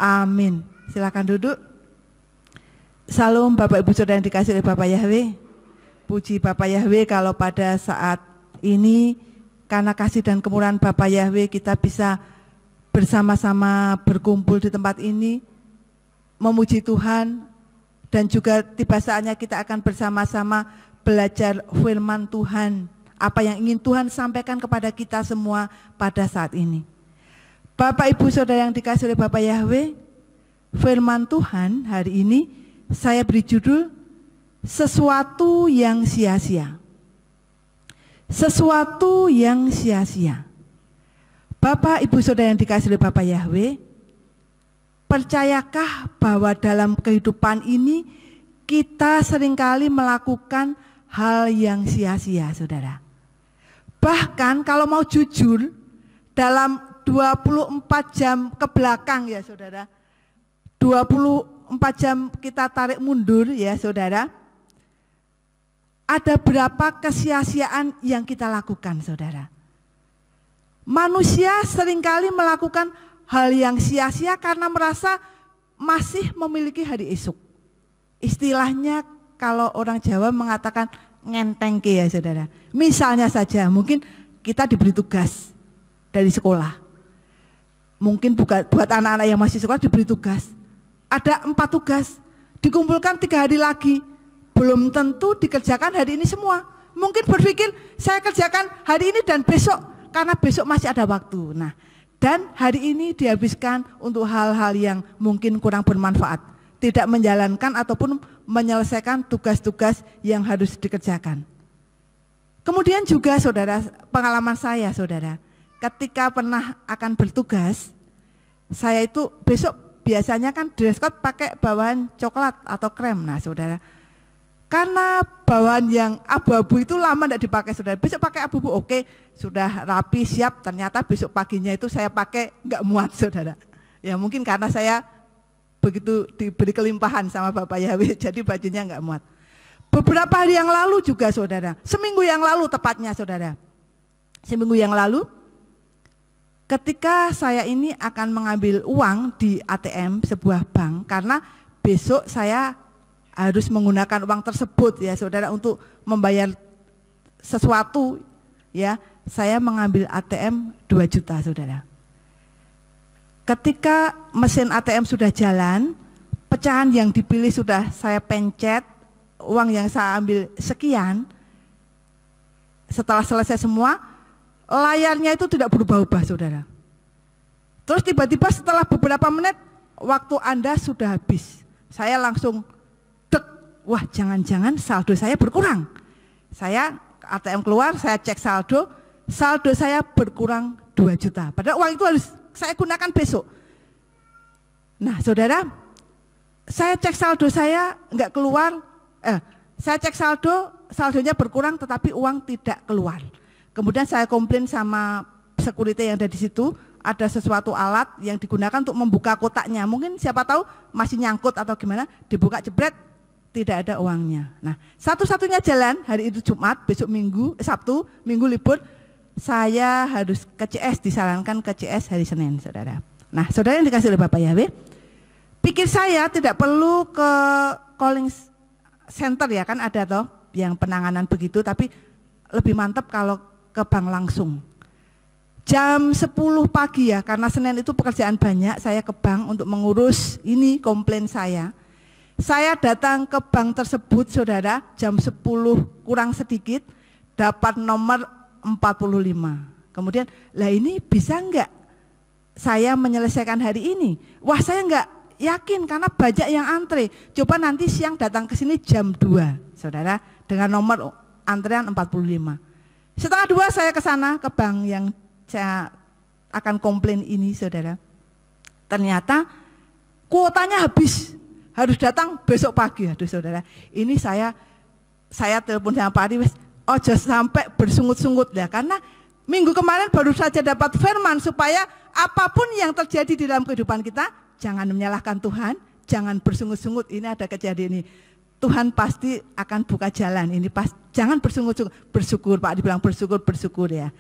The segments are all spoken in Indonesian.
Amin. Silakan duduk. Salam Bapak Ibu Saudara yang dikasihi oleh Bapak Yahweh. Puji Bapak Yahweh kalau pada saat ini karena kasih dan kemurahan Bapak Yahweh kita bisa bersama-sama berkumpul di tempat ini memuji Tuhan, dan juga tiba saatnya kita akan bersama-sama belajar firman Tuhan, apa yang ingin Tuhan sampaikan kepada kita semua pada saat ini. Bapak Ibu Saudara yang dikasihi oleh Bapak Yahweh, firman Tuhan hari ini saya beri judul sesuatu yang sia-sia. Sesuatu yang sia-sia. Bapak Ibu Saudara yang dikasihi oleh Bapak Yahweh, percayakah bahwa dalam kehidupan ini kita seringkali melakukan hal yang sia-sia, Saudara? Bahkan kalau mau jujur, dalam 24 jam ke belakang ya Saudara, 24 jam kita tarik mundur ya Saudara, ada berapa kesia-siaan yang kita lakukan Saudara? Manusia seringkali melakukan hal yang sia-sia karena merasa masih memiliki hari esok. Istilahnya kalau orang Jawa mengatakan ngentengke ya Saudara. Misalnya saja mungkin kita diberi tugas dari sekolah. Mungkin buat anak-anak yang masih sekolah diberi tugas. Ada 4 tugas, dikumpulkan 3 hari lagi, belum tentu dikerjakan hari ini semua. Mungkin berpikir saya kerjakan hari ini dan besok, karena besok masih ada waktu. Nah, dan hari ini dihabiskan untuk hal-hal yang mungkin kurang bermanfaat, tidak menjalankan ataupun menyelesaikan tugas-tugas yang harus dikerjakan. Kemudian juga Saudara, pengalaman saya Saudara, ketika pernah akan bertugas, saya itu besok biasanya kan dress code pakai bawahan coklat atau krem. Nah Saudara, karena bawahan yang abu-abu itu lama tidak dipakai Saudara, besok pakai abu-abu, oke, sudah rapi siap, ternyata besok paginya itu saya pakai nggak muat Saudara. Ya mungkin karena saya begitu diberi kelimpahan sama Bapak Yahweh, jadi bajunya nggak muat. Beberapa hari yang lalu juga Saudara, seminggu yang lalu tepatnya Saudara, seminggu yang lalu, ketika saya ini akan mengambil uang di ATM sebuah bank, karena besok saya harus menggunakan uang tersebut ya Saudara untuk membayar sesuatu ya, saya mengambil ATM 2 juta Saudara. Ketika mesin ATM sudah jalan, pecahan yang dipilih sudah saya pencet, uang yang saya ambil sekian, setelah selesai semua, layarnya itu tidak berubah-ubah Saudara. Terus tiba-tiba setelah beberapa menit waktu Anda sudah habis. Saya langsung dek, wah jangan-jangan saldo saya berkurang. Saya ATM keluar, saya cek saldo saya berkurang 2 juta. Padahal uang itu harus saya gunakan besok. Nah Saudara, saya cek saldo saya enggak keluar, saya cek saldonya berkurang tetapi uang tidak keluar. Kemudian saya komplain sama security yang ada di situ, ada sesuatu alat yang digunakan untuk membuka kotaknya. Mungkin siapa tahu masih nyangkut atau gimana, dibuka jebret, tidak ada uangnya. Nah, satu-satunya jalan hari itu Jumat, besok Sabtu, Minggu libur, saya harus ke CS, disarankan ke CS hari Senin, Saudara. Nah, Saudara yang dikasih oleh Bapak Yahweh, pikir saya tidak perlu ke calling center ya, kan ada toh yang penanganan begitu, tapi lebih mantap kalau ke bank langsung. Jam 10 pagi ya, karena Senin itu pekerjaan banyak, saya ke bank untuk mengurus ini komplain saya. Saya datang ke bank tersebut Saudara, jam 10 kurang sedikit, dapat nomor 45. Kemudian, lah ini bisa enggak saya menyelesaikan hari ini? Wah saya enggak yakin karena banyak yang antre. Coba nanti siang datang ke sini jam 2 Saudara, dengan nomor antrean 45. Setengah 2 saya ke sana, ke bank yang saya akan komplain ini Saudara. Ternyata kuotanya habis, harus datang besok pagi. Aduh Saudara, ini saya telepon sama Pak Ari, ojo sampai bersungut-sungut ya, karena minggu kemarin baru saja dapat firman supaya apapun yang terjadi di dalam kehidupan kita, jangan menyalahkan Tuhan, jangan bersungut-sungut. Ini ada kejadian ini, Tuhan pasti akan buka jalan. Ini jangan bersungut-sungut, bersyukur. Pak Ari bilang bersyukur ya.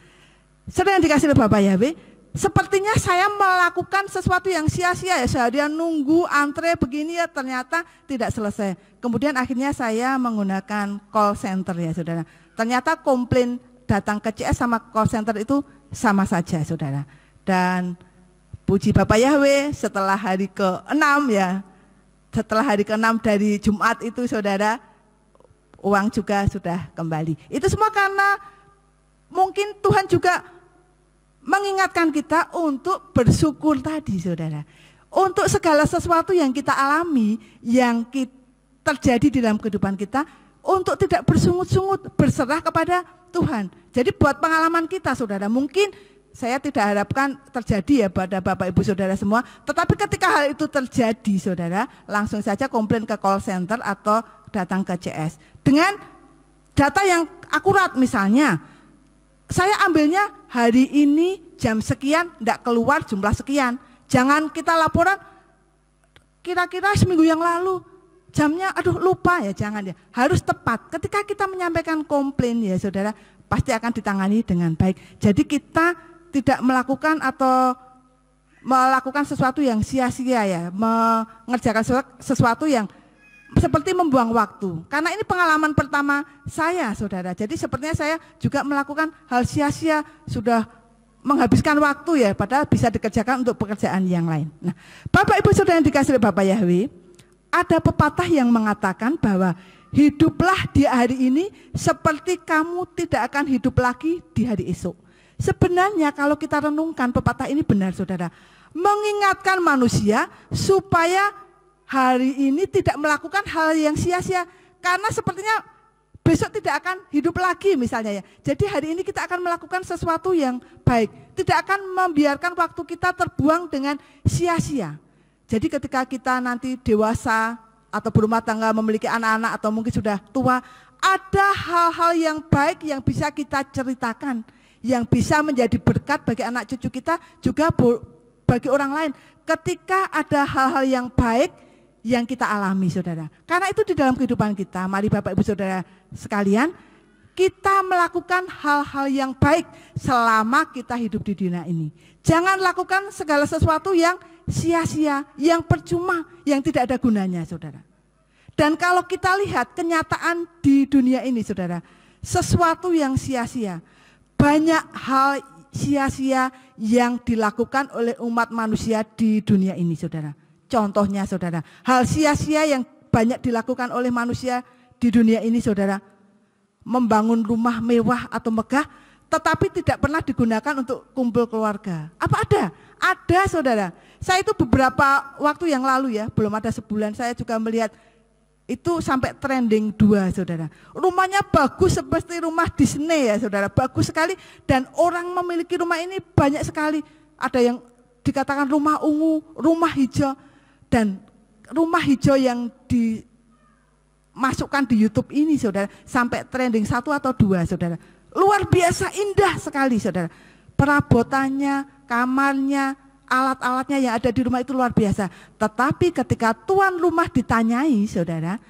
Saudara yang dikasih oleh Bapak Yahweh, sepertinya saya melakukan sesuatu yang sia-sia ya, seharian nunggu antre begini ya, ternyata tidak selesai. Kemudian akhirnya saya menggunakan call center ya saudara. Ternyata komplain datang ke CS sama call center itu sama saja saudara. Dan puji Bapak Yahweh, setelah hari ke-6 ya, setelah hari ke-6 dari Jumat itu saudara, uang juga sudah kembali. Itu semua karena mungkin Tuhan juga mengingatkan kita untuk bersyukur tadi saudara. Untuk segala sesuatu yang kita alami, yang terjadi di dalam kehidupan kita, untuk tidak bersungut-sungut, berserah kepada Tuhan. Jadi buat pengalaman kita saudara, mungkin saya tidak harapkan terjadi ya pada Bapak Ibu Saudara semua, tetapi ketika hal itu terjadi saudara, langsung saja komplain ke call center atau datang ke CS. Dengan data yang akurat misalnya, saya ambilnya hari ini jam sekian, tidak keluar jumlah sekian. Jangan kita laporan kira-kira seminggu yang lalu, jamnya aduh lupa ya, jangan ya. Harus tepat, ketika kita menyampaikan komplain ya saudara, pasti akan ditangani dengan baik. Jadi kita tidak melakukan atau melakukan sesuatu yang sia-sia ya, mengerjakan sesuatu yang seperti membuang waktu. Karena ini pengalaman pertama saya saudara, jadi sepertinya saya juga melakukan hal sia-sia, sudah menghabiskan waktu ya, padahal bisa dikerjakan untuk pekerjaan yang lain. Nah, Bapak Ibu Saudara yang dikasihi oleh Bapak Yahweh, ada pepatah yang mengatakan bahwa hiduplah di hari ini seperti kamu tidak akan hidup lagi di hari esok. Sebenarnya kalau kita renungkan pepatah ini benar saudara, mengingatkan manusia supaya hari ini tidak melakukan hal yang sia-sia, karena sepertinya besok tidak akan hidup lagi misalnya ya. Jadi hari ini kita akan melakukan sesuatu yang baik, tidak akan membiarkan waktu kita terbuang dengan sia-sia. Jadi ketika kita nanti dewasa atau berumah tangga, memiliki anak-anak atau mungkin sudah tua, ada hal-hal yang baik yang bisa kita ceritakan, yang bisa menjadi berkat bagi anak cucu kita, juga bagi orang lain. Ketika ada hal-hal yang baik yang kita alami saudara. Karena itu di dalam kehidupan kita, mari Bapak Ibu Saudara sekalian, kita melakukan hal-hal yang baik selama kita hidup di dunia ini. Jangan lakukan segala sesuatu yang sia-sia, yang percuma, yang tidak ada gunanya saudara. Dan kalau kita lihat kenyataan di dunia ini saudara, sesuatu yang sia-sia, banyak hal sia-sia yang dilakukan oleh umat manusia di dunia ini saudara. Contohnya saudara, hal sia-sia yang banyak dilakukan oleh manusia di dunia ini saudara, membangun rumah mewah atau megah, tetapi tidak pernah digunakan untuk kumpul keluarga. Apa ada? Ada saudara. Saya itu beberapa waktu yang lalu ya, belum ada sebulan, saya juga melihat itu sampai trending 2 saudara. Rumahnya bagus seperti rumah Disney ya saudara, bagus sekali, dan orang memiliki rumah ini banyak sekali. Ada yang dikatakan rumah ungu, rumah hijau, dan rumah hijau yang dimasukkan di YouTube ini saudara, sampai trending 1 atau 2 saudara. Luar biasa indah sekali saudara. Perabotannya, kamarnya, alat-alatnya yang ada di rumah itu luar biasa. Tetapi ketika tuan rumah ditanyai saudara,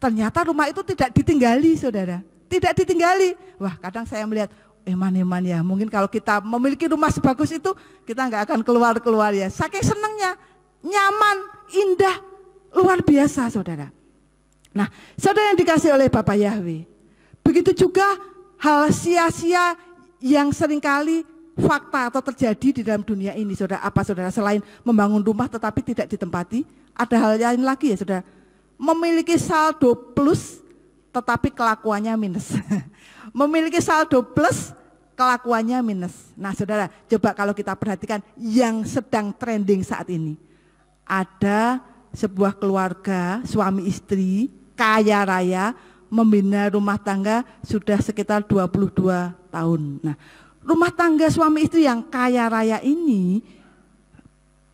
ternyata rumah itu tidak ditinggali saudara. Tidak ditinggali. Wah, kadang saya melihat eman-eman ya, mungkin kalau kita memiliki rumah sebagus itu, kita nggak akan keluar-keluar ya. Saking senangnya, nyaman, indah, luar biasa saudara. Nah, saudara yang dikasih oleh Bapak Yahweh, begitu juga hal sia-sia yang seringkali fakta atau terjadi di dalam dunia ini saudara. Apa saudara? Selain membangun rumah tetapi tidak ditempati, ada hal lain lagi ya saudara. Memiliki saldo plus tetapi kelakuannya minus. Memiliki saldo plus, kelakuannya minus. Nah saudara, coba kalau kita perhatikan yang sedang trending saat ini. Ada sebuah keluarga suami istri kaya raya membina rumah tangga sudah sekitar 22 tahun. Nah, rumah tangga suami istri yang kaya raya ini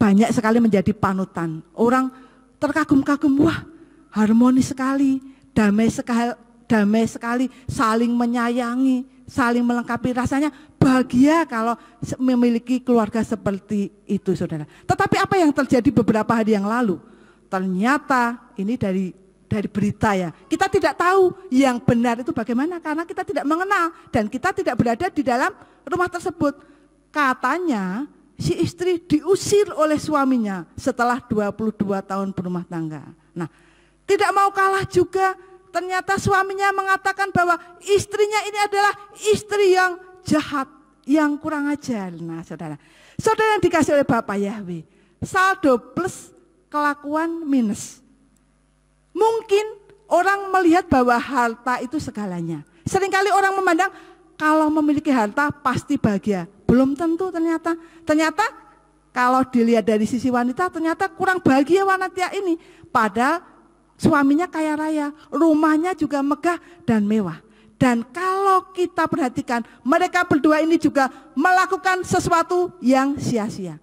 banyak sekali menjadi panutan. Orang terkagum-kagum, wah harmonis sekali, damai sekali, saling menyayangi, saling melengkapi, rasanya bahagia kalau memiliki keluarga seperti itu saudara. Tetapi apa yang terjadi beberapa hari yang lalu? Ternyata ini dari berita ya, kita tidak tahu yang benar itu bagaimana karena kita tidak mengenal dan kita tidak berada di dalam rumah tersebut. Katanya si istri diusir oleh suaminya setelah 22 tahun berumah tangga. Nah, tidak mau kalah juga, ternyata suaminya mengatakan bahwa istrinya ini adalah istri yang jahat, yang kurang ajar. Nah, saudara yang dikasih oleh Bapak Yahweh, saldo plus, kelakuan minus. Mungkin orang melihat bahwa harta itu segalanya. Seringkali orang memandang kalau memiliki harta pasti bahagia. Belum tentu ternyata. Ternyata kalau dilihat dari sisi wanita, ternyata kurang bahagia wanita ini. Padahal suaminya kaya raya, rumahnya juga megah dan mewah. Dan kalau kita perhatikan, mereka berdua ini juga melakukan sesuatu yang sia-sia.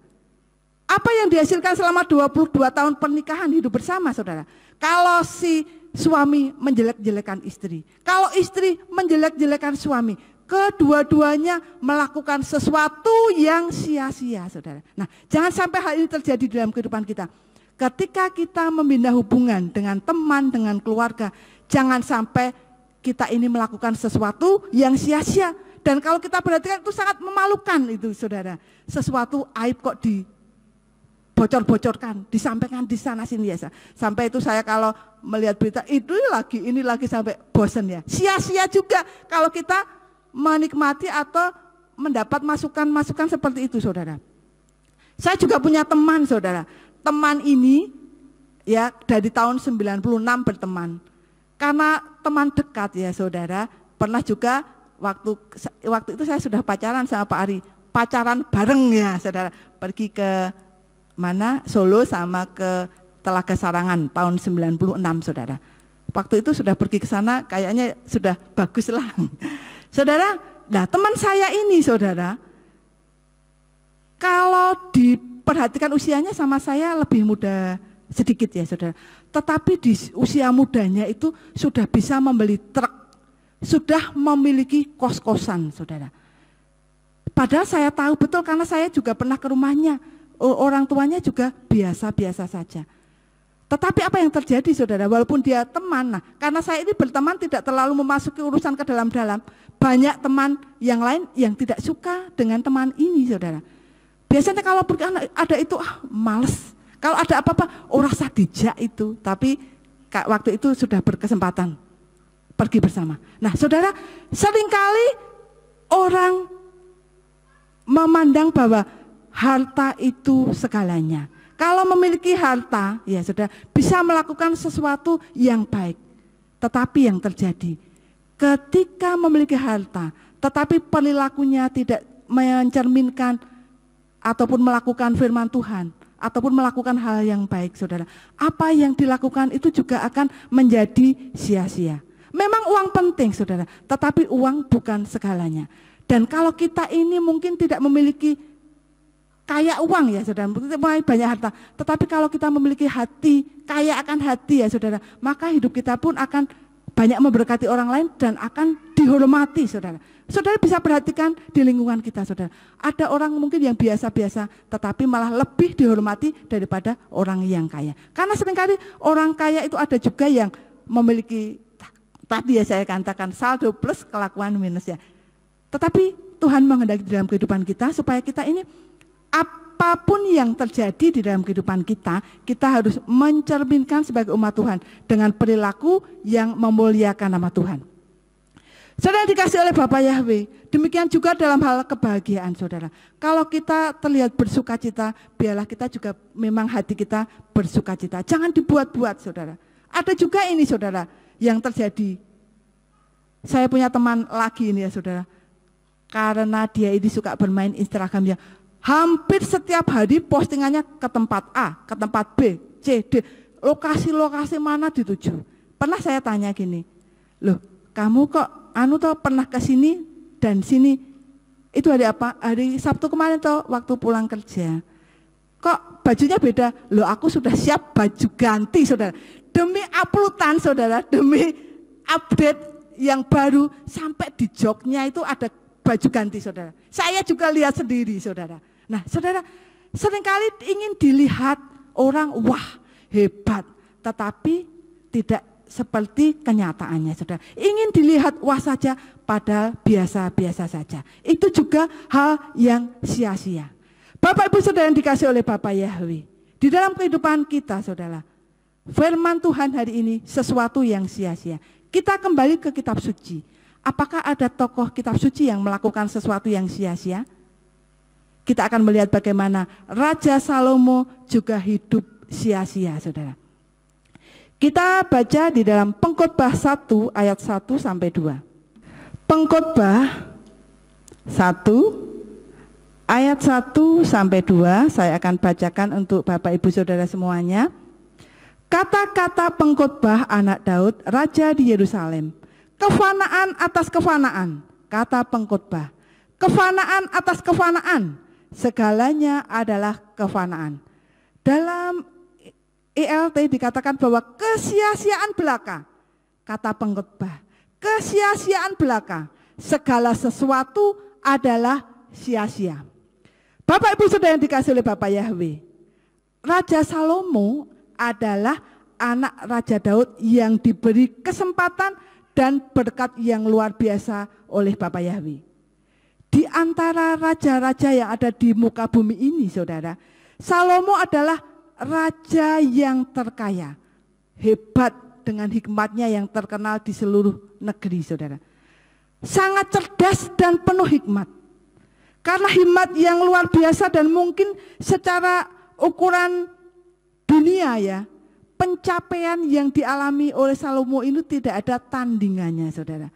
Apa yang dihasilkan selama 22 tahun pernikahan hidup bersama, saudara? Kalau si suami menjelek-jelekan istri, kalau istri menjelek-jelekan suami, kedua-duanya melakukan sesuatu yang sia-sia, saudara. Nah, jangan sampai hal ini terjadi dalam kehidupan kita. Ketika kita membina hubungan dengan teman, dengan keluarga, jangan sampai kita ini melakukan sesuatu yang sia-sia. Dan kalau kita perhatikan itu sangat memalukan itu, saudara. Sesuatu aib kok dibocor-bocorkan, disampaikan di sana sini ya. Sampai itu saya kalau melihat berita itu lagi, ini lagi sampai bosan ya. Sia-sia juga kalau kita menikmati atau mendapat masukan-masukan seperti itu, saudara. Saya juga punya teman, saudara. Teman ini ya dari tahun 96 berteman. Karena teman dekat ya, saudara. Pernah juga waktu itu saya sudah pacaran sama Pak Ari. Pacaran bareng ya, saudara. Pergi ke mana? Solo sama ke Telaga Sarangan tahun 96, saudara. Waktu itu sudah pergi ke sana, kayaknya sudah bagus lah. Saudara, nah teman saya ini, saudara, kalau diperhatikan usianya sama saya lebih muda sedikit ya, saudara. Tetapi di usia mudanya itu sudah bisa membeli truk, sudah memiliki kos-kosan, saudara. Padahal saya tahu betul karena saya juga pernah ke rumahnya, orang tuanya juga biasa-biasa saja. Tetapi apa yang terjadi, saudara, walaupun dia teman, nah karena saya ini berteman tidak terlalu memasuki urusan ke dalam-dalam, banyak teman yang lain yang tidak suka dengan teman ini, saudara. Biasanya kalau ada itu, males. Kalau ada apa-apa, rasa dijak itu, tapi waktu itu sudah berkesempatan pergi bersama. Nah, saudara, seringkali orang memandang bahwa harta itu segalanya. Kalau memiliki harta, ya sudah bisa melakukan sesuatu yang baik. Tetapi yang terjadi, ketika memiliki harta, tetapi perilakunya tidak mencerminkan ataupun melakukan firman Tuhan, ataupun melakukan hal yang baik, saudara. Apa yang dilakukan itu juga akan menjadi sia-sia. Memang uang penting, saudara, tetapi uang bukan segalanya. Dan kalau kita ini mungkin tidak memiliki kaya uang ya, saudara, banyak harta. Tetapi kalau kita memiliki hati, kaya akan hati ya, saudara, maka hidup kita pun akan banyak memberkati orang lain dan akan dihormati, saudara. Saudara bisa perhatikan di lingkungan kita, saudara. Ada orang mungkin yang biasa-biasa, tetapi malah lebih dihormati daripada orang yang kaya. Karena seringkali orang kaya itu ada juga yang memiliki, tadi ya saya katakan, saldo plus, kelakuan minus ya. Tetapi Tuhan menghendaki dalam kehidupan kita supaya kita ini apapun yang terjadi di dalam kehidupan kita, kita harus mencerminkan sebagai umat Tuhan dengan perilaku yang memuliakan nama Tuhan. Saudara dikasih oleh Bapak Yahweh, demikian juga dalam hal kebahagiaan, saudara. Kalau kita terlihat bersukacita, biarlah kita juga memang hati kita bersukacita. Jangan dibuat-buat, saudara. Ada juga ini, saudara, yang terjadi. Saya punya teman lagi ini ya, saudara. Karena dia ini suka bermain Instagram ya. Hampir setiap hari postingannya ke tempat A, ke tempat B, C, D. Lokasi-lokasi mana dituju. Pernah saya tanya gini, loh kamu kok pernah ke sini dan sini. Itu hari apa? Hari Sabtu kemarin toh waktu pulang kerja. Kok bajunya beda? Loh aku sudah siap baju ganti, saudara. Demi uploadan, saudara, demi update yang baru, sampai di joknya itu ada baju ganti, saudara. Saya juga lihat sendiri, saudara. Nah, saudara, seringkali ingin dilihat orang, wah hebat, tetapi tidak seperti kenyataannya, saudara. Ingin dilihat wah saja, padahal biasa-biasa saja. Itu juga hal yang sia-sia. Bapak Ibu Saudara yang dikasih oleh Bapa Yahweh, di dalam kehidupan kita, saudara, firman Tuhan hari ini sesuatu yang sia-sia. Kita kembali ke kitab suci. Apakah ada tokoh kitab suci yang melakukan sesuatu yang sia-sia? Kita akan melihat bagaimana Raja Salomo juga hidup sia-sia, saudara. Kita baca di dalam Pengkhotbah 1 ayat 1 sampai 2. Pengkhotbah 1 ayat 1 sampai 2 saya akan bacakan untuk Bapak Ibu Saudara semuanya. Kata-kata pengkhotbah anak Daud, raja di Yerusalem. Kefanaan atas kefanaan, kata pengkhotbah. Kefanaan atas kefanaan, segalanya adalah kefanaan. Dalam ELT dikatakan bahwa kesia-siaan belaka, kata pengkhotbah, kesia-siaan belaka, segala sesuatu adalah sia-sia. Bapak Ibu Saudara yang dikasih oleh Bapak Yahweh, Raja Salomo adalah anak Raja Daud yang diberi kesempatan dan berkat yang luar biasa oleh Bapak Yahweh. Di antara raja-raja yang ada di muka bumi ini, saudara, Salomo adalah raja yang terkaya, hebat dengan hikmatnya yang terkenal di seluruh negeri, saudara. Sangat cerdas dan penuh hikmat. Karena hikmat yang luar biasa dan mungkin secara ukuran dunia ya, pencapaian yang dialami oleh Salomo ini tidak ada tandingannya, saudara.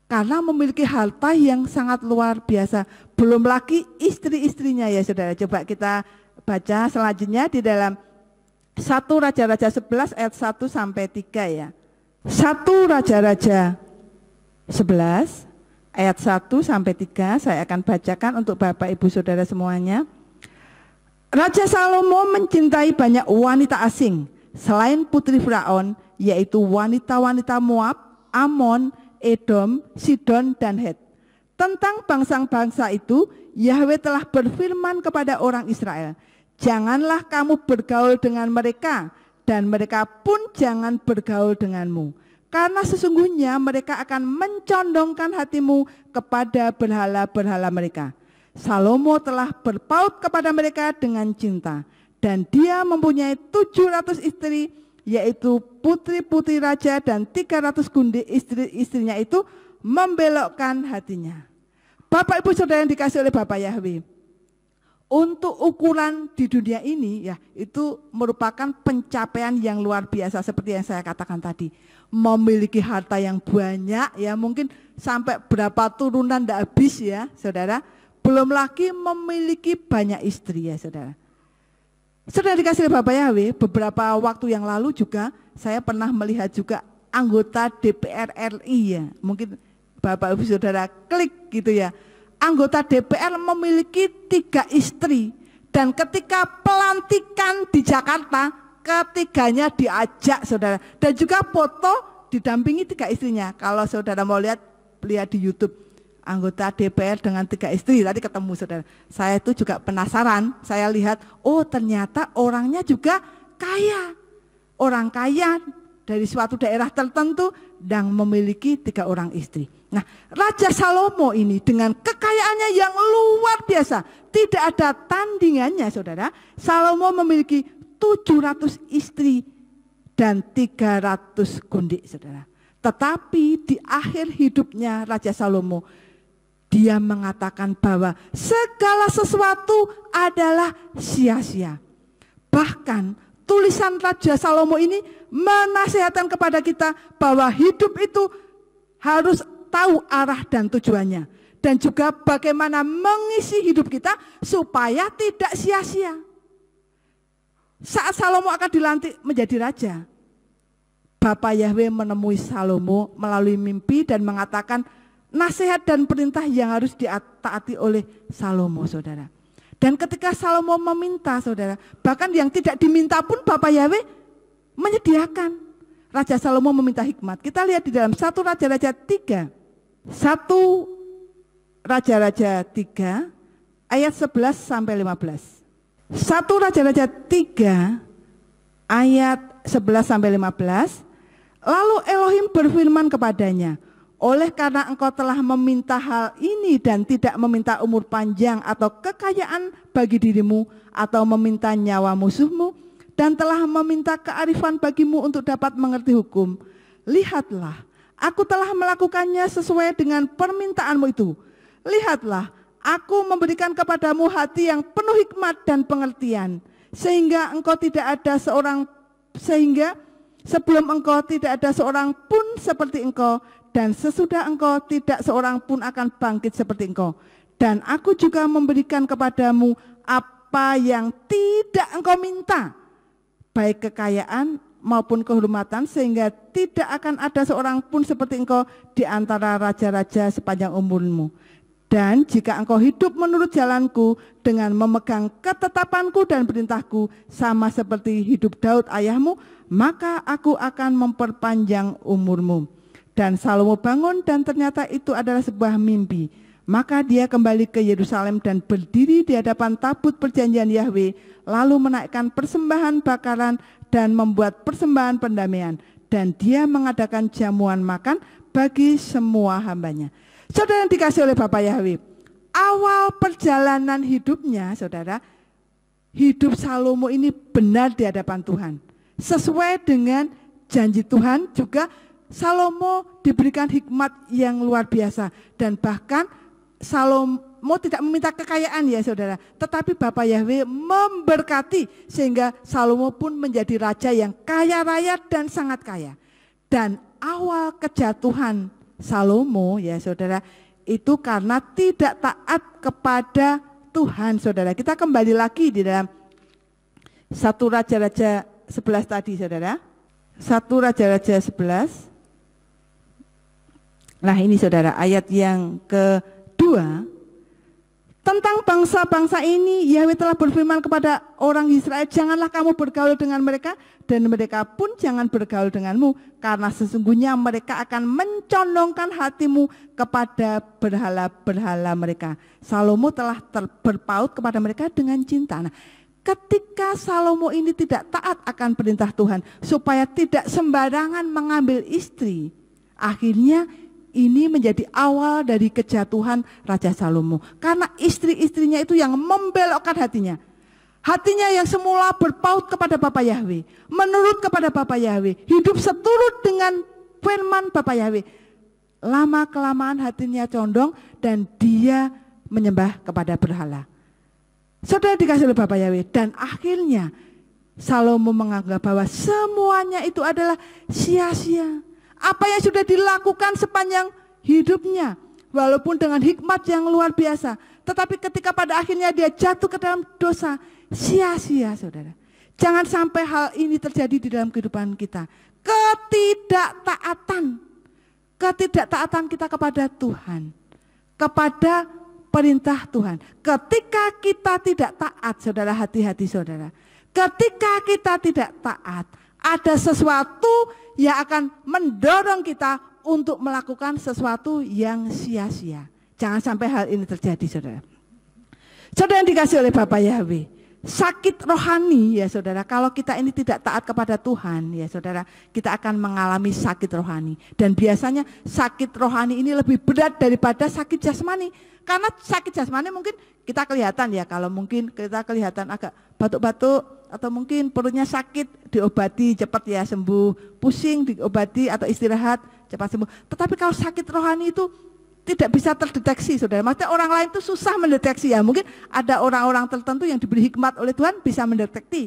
Karena memiliki harta yang sangat luar biasa. Belum lagi istri-istrinya ya, saudara. Coba kita baca selanjutnya di dalam 1 Raja-Raja 11 ayat 1 sampai 3 ya. 1 Raja-Raja 11 ayat 1 sampai 3 saya akan bacakan untuk Bapak Ibu Saudara semuanya. Raja Salomo mencintai banyak wanita asing selain putri Firaun, yaitu wanita-wanita Moab, Amon, Edom, Sidon, dan Het. Tentang bangsa-bangsa itu, Yahweh telah berfirman kepada orang Israel, janganlah kamu bergaul dengan mereka, dan mereka pun jangan bergaul denganmu. Karena sesungguhnya mereka akan mencondongkan hatimu kepada berhala-berhala mereka. Salomo telah berpaut kepada mereka dengan cinta, dan dia mempunyai 700 istri, yaitu putri-putri raja, dan 300 gundik istri-istrinya itu membelokkan hatinya. Bapak Ibu Saudara yang dikasih oleh Bapak Yahweh, untuk ukuran di dunia ini ya, itu merupakan pencapaian yang luar biasa seperti yang saya katakan tadi. Memiliki harta yang banyak ya, mungkin sampai berapa turunan tidak habis ya, saudara. Belum lagi memiliki banyak istri ya, saudara. Saudara dikasih oleh Bapak Yahweh, beberapa waktu yang lalu juga saya pernah melihat juga anggota DPR RI ya, mungkin Bapak Ibu Saudara klik gitu ya. Anggota DPR memiliki 3 istri, dan ketika pelantikan di Jakarta, ketiganya diajak, saudara, dan juga foto didampingi 3 istrinya. Kalau saudara mau lihat di YouTube anggota DPR dengan 3 istri, tadi ketemu, saudara. Saya itu juga penasaran, saya lihat, oh ternyata orangnya juga kaya, orang kaya dari suatu daerah tertentu dan memiliki 3 orang istri. Nah, Raja Salomo ini dengan kekayaannya yang luar biasa, tidak ada tandingannya, saudara. Salomo memiliki 700 istri dan 300 gundik, saudara. Tetapi di akhir hidupnya Raja Salomo, dia mengatakan bahwa segala sesuatu adalah sia-sia. Bahkan tulisan Raja Salomo ini menasihatkan kepada kita bahwa hidup itu harus tahu arah dan tujuannya, dan juga bagaimana mengisi hidup kita supaya tidak sia-sia. Saat Salomo akan dilantik menjadi raja, Bapa Yahweh menemui Salomo melalui mimpi dan mengatakan nasihat dan perintah yang harus ditaati oleh Salomo, saudara. Dan ketika Salomo meminta, saudara, bahkan yang tidak diminta pun Bapa Yahweh menyediakan. Raja Salomo meminta hikmat. Kita lihat di dalam 1 Raja-Raja 3. 1 Raja-Raja 3 ayat 11 sampai 15. 1 Raja-Raja 3 ayat 11 sampai 15. Lalu Elohim berfirman kepadanya, oleh karena engkau telah meminta hal ini dan tidak meminta umur panjang atau kekayaan bagi dirimu atau meminta nyawa musuhmu dan telah meminta kearifan bagimu untuk dapat mengerti hukum, lihatlah, aku telah melakukannya sesuai dengan permintaanmu itu. Lihatlah, aku memberikan kepadamu hati yang penuh hikmat dan pengertian, sehingga sebelum engkau tidak ada seorang pun seperti engkau, dan sesudah engkau tidak seorang pun akan bangkit seperti engkau. Dan aku juga memberikan kepadamu apa yang tidak engkau minta, baik kekayaan maupun kehormatan, sehingga tidak akan ada seorang pun seperti engkau di antara raja-raja sepanjang umurmu. Dan jika engkau hidup menurut jalanku dengan memegang ketetapanku dan perintahku sama seperti hidup Daud ayahmu, maka aku akan memperpanjang umurmu. Dan Salomo bangun dan ternyata itu adalah sebuah mimpi. Maka dia kembali ke Yerusalem dan berdiri di hadapan tabut perjanjian Yahwe, lalu menaikkan persembahan bakaran dan membuat persembahan pendamaian. Dan dia mengadakan jamuan makan bagi semua hambanya. Saudara yang dikasih oleh Bapa Yahwe, awal perjalanan hidupnya, saudara, hidup Salomo ini benar di hadapan Tuhan. Sesuai dengan janji Tuhan, juga Salomo diberikan hikmat yang luar biasa. Dan bahkan Salomo tidak meminta kekayaan ya saudara, tetapi Bapa Yahwe memberkati sehingga Salomo pun menjadi raja yang kaya raya dan sangat kaya. Dan awal kejatuhan Salomo ya saudara, itu karena tidak taat kepada Tuhan saudara. Kita kembali lagi di dalam 1 Raja-Raja 11 tadi saudara. 1 Raja-Raja 11. Nah ini saudara, ayat yang kedua, tentang bangsa-bangsa ini Yahwe telah berfirman kepada orang Israel, janganlah kamu bergaul dengan mereka dan mereka pun jangan bergaul denganmu, karena sesungguhnya mereka akan mencondongkan hatimu kepada berhala-berhala mereka. Salomo telah berpaut kepada mereka dengan cinta. Nah, ketika Salomo ini tidak taat akan perintah Tuhan supaya tidak sembarangan mengambil istri, akhirnya ini menjadi awal dari kejatuhan Raja Salomo. Karena istri-istrinya itu yang membelokkan hatinya. Hatinya yang semula berpaut kepada Bapa Yahwe, menurut kepada Bapa Yahwe, hidup seturut dengan firman Bapa Yahwe. Lama-kelamaan hatinya condong dan dia menyembah kepada berhala. Saudara dikasih oleh Bapa Yahwe, dan akhirnya Salomo menganggap bahwa semuanya itu adalah sia-sia. Apa yang sudah dilakukan sepanjang hidupnya, walaupun dengan hikmat yang luar biasa, tetapi ketika pada akhirnya dia jatuh ke dalam dosa, sia-sia saudara. Jangan sampai hal ini terjadi di dalam kehidupan kita. Ketidaktaatan kita kepada Tuhan, kepada perintah Tuhan. Ketika kita tidak taat, saudara, hati-hati saudara. Ketika kita tidak taat, ada sesuatu yang akan mendorong kita untuk melakukan sesuatu yang sia-sia. Jangan sampai hal ini terjadi saudara. Saudara yang dikasih oleh Bapa Yahwe, sakit rohani ya saudara, kalau kita ini tidak taat kepada Tuhan ya saudara, kita akan mengalami sakit rohani. Dan biasanya sakit rohani ini lebih berat daripada sakit jasmani. Karena sakit jasmani mungkin kita kelihatan ya, kalau mungkin kita kelihatan agak batuk-batuk atau mungkin perutnya sakit, diobati cepat ya sembuh, pusing diobati atau istirahat cepat sembuh. Tetapi kalau sakit rohani itu tidak bisa terdeteksi saudara. Maksudnya orang lain itu susah mendeteksi ya. Mungkin ada orang-orang tertentu yang diberi hikmat oleh Tuhan bisa